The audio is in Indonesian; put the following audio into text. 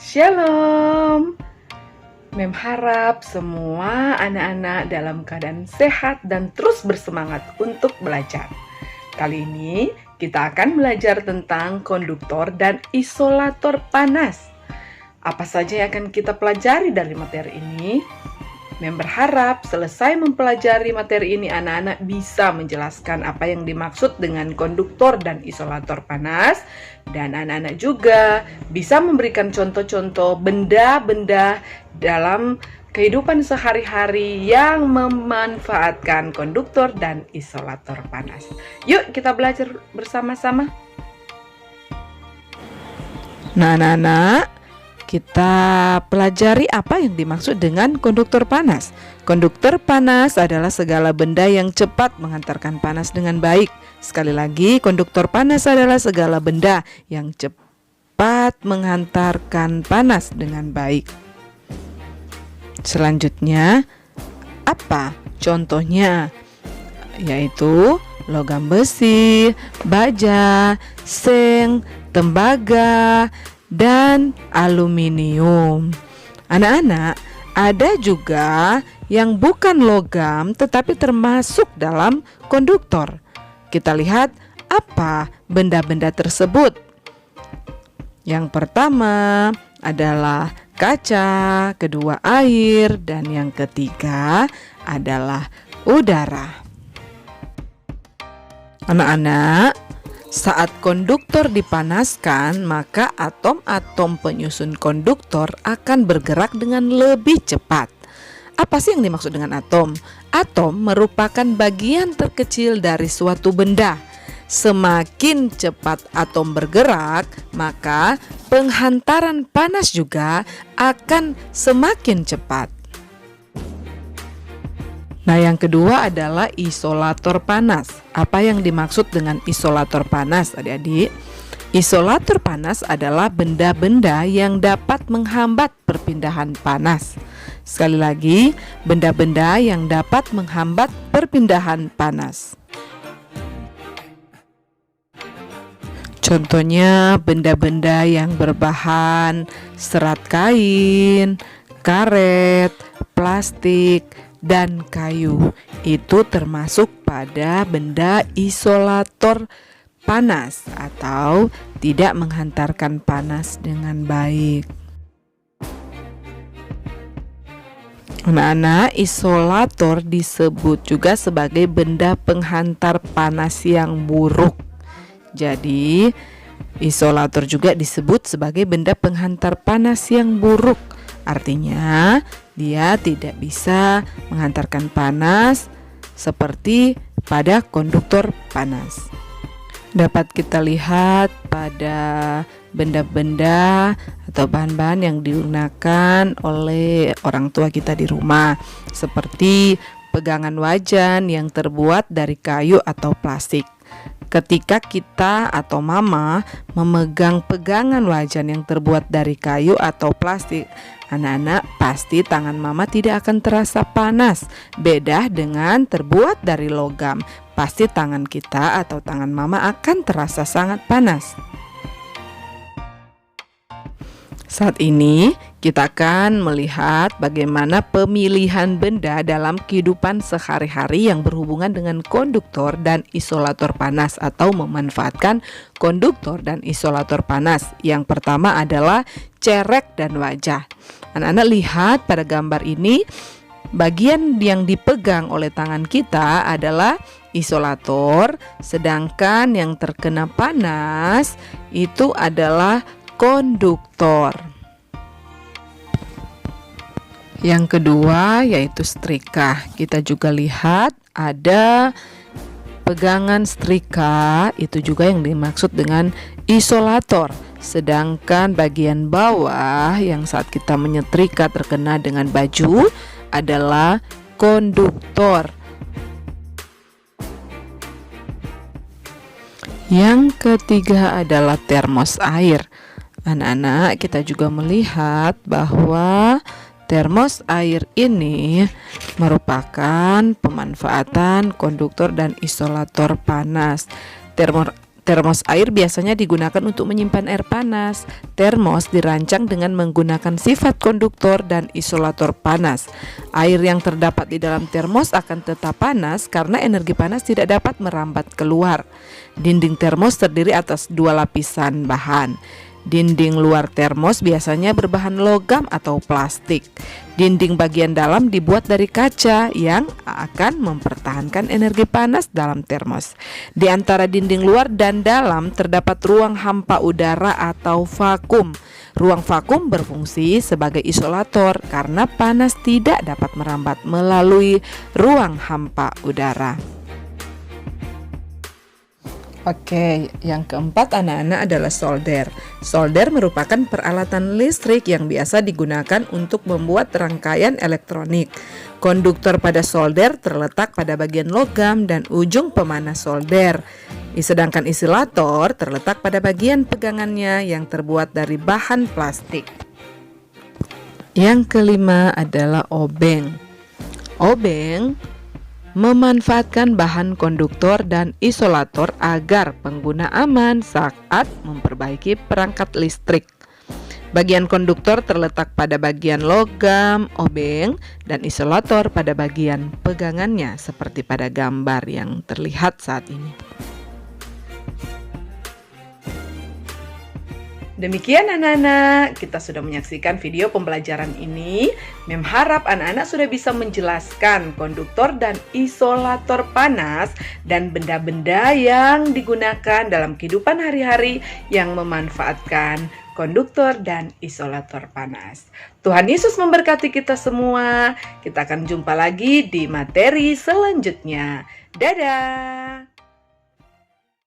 Shalom. Mem harap semua anak-anak dalam keadaan sehat dan terus bersemangat untuk belajar. Kali ini kita akan belajar tentang konduktor dan isolator panas. Apa saja yang akan kita pelajari dari materi ini? Mem berharap selesai mempelajari materi ini anak-anak bisa menjelaskan apa yang dimaksud dengan konduktor dan isolator panas, dan anak-anak juga bisa memberikan contoh-contoh benda-benda dalam kehidupan sehari-hari yang memanfaatkan konduktor dan isolator panas. Yuk kita belajar bersama-sama. Nah, anak-anak, kita pelajari apa yang dimaksud dengan konduktor panas. Konduktor panas adalah segala benda yang cepat menghantarkan panas dengan baik. Sekali lagi, konduktor panas adalah segala benda yang cepat menghantarkan panas dengan baik. Selanjutnya, apa contohnya? Yaitu logam besi, baja, seng, tembaga, dan aluminium. Anak-anak, ada juga yang bukan logam tetapi termasuk dalam konduktor. Kita lihat apa benda-benda tersebut. Yang pertama adalah kaca, kedua air, dan yang ketiga adalah udara. Anak-anak, saat konduktor dipanaskan, maka atom-atom penyusun konduktor akan bergerak dengan lebih cepat. Apa sih yang dimaksud dengan atom? Atom merupakan bagian terkecil dari suatu benda. Semakin cepat atom bergerak, maka penghantaran panas juga akan semakin cepat. Nah, yang kedua adalah isolator panas. Apa yang dimaksud dengan isolator panas, adik-adik? Isolator panas adalah benda-benda yang dapat menghambat perpindahan panas. Sekali lagi, benda-benda yang dapat menghambat perpindahan panas. Contohnya benda-benda yang berbahan serat kain, karet, plastik, dan kayu. Itu termasuk pada benda isolator panas atau tidak menghantarkan panas dengan baik. Anak-anak, isolator disebut juga sebagai benda penghantar panas yang buruk. Jadi, isolator juga disebut sebagai benda penghantar panas yang buruk. Artinya, dia tidak bisa menghantarkan panas seperti pada konduktor panas. Dapat kita lihat pada benda-benda atau bahan-bahan yang digunakan oleh orang tua kita di rumah, seperti pegangan wajan yang terbuat dari kayu atau plastik. Ketika kita atau mama memegang pegangan wajan yang terbuat dari kayu atau plastik, anak-anak, pasti tangan mama tidak akan terasa panas. Beda dengan terbuat dari logam, pasti tangan kita atau tangan mama akan terasa sangat panas. Saat ini kita akan melihat bagaimana pemilihan benda dalam kehidupan sehari-hari yang berhubungan dengan konduktor dan isolator panas atau memanfaatkan konduktor dan isolator panas. Yang pertama adalah cerek dan wajah. Anak-anak lihat pada gambar ini, bagian yang dipegang oleh tangan kita adalah isolator, sedangkan yang terkena panas itu adalah konduktor. Yang kedua yaitu setrika. Kita juga lihat ada pegangan setrika, itu juga yang dimaksud dengan isolator. Sedangkan bagian bawah yang saat kita menyetrika terkena dengan baju adalah konduktor. Yang ketiga adalah termos air. Anak-anak, kita juga melihat bahwa termos air ini merupakan pemanfaatan konduktor dan isolator panas. Termos air biasanya digunakan untuk menyimpan air panas. Termos dirancang dengan menggunakan sifat konduktor dan isolator panas. Air yang terdapat di dalam termos akan tetap panas karena energi panas tidak dapat merambat keluar. Dinding termos terdiri atas 2 lapisan bahan. Dinding luar termos biasanya berbahan logam atau plastik. Dinding bagian dalam dibuat dari kaca yang akan mempertahankan energi panas dalam termos. Di antara dinding luar dan dalam terdapat ruang hampa udara atau vakum. Ruang vakum berfungsi sebagai isolator karena panas tidak dapat merambat melalui ruang hampa udara. Oke, yang keempat anak-anak adalah solder. Solder merupakan peralatan listrik yang biasa digunakan untuk membuat rangkaian elektronik. Konduktor pada solder terletak pada bagian logam dan ujung pemanas solder. Sedangkan isolator terletak pada bagian pegangannya yang terbuat dari bahan plastik. Yang kelima adalah obeng. Obeng memanfaatkan bahan konduktor dan isolator agar pengguna aman saat memperbaiki perangkat listrik. Bagian konduktor terletak pada bagian logam obeng dan isolator pada bagian pegangannya seperti pada gambar yang terlihat saat ini. Demikian anak-anak, kita sudah menyaksikan video pembelajaran ini. Mem harap anak-anak sudah bisa menjelaskan konduktor dan isolator panas dan benda-benda yang digunakan dalam kehidupan hari-hari yang memanfaatkan konduktor dan isolator panas. Tuhan Yesus memberkati kita semua. Kita akan jumpa lagi di materi selanjutnya. Dadah!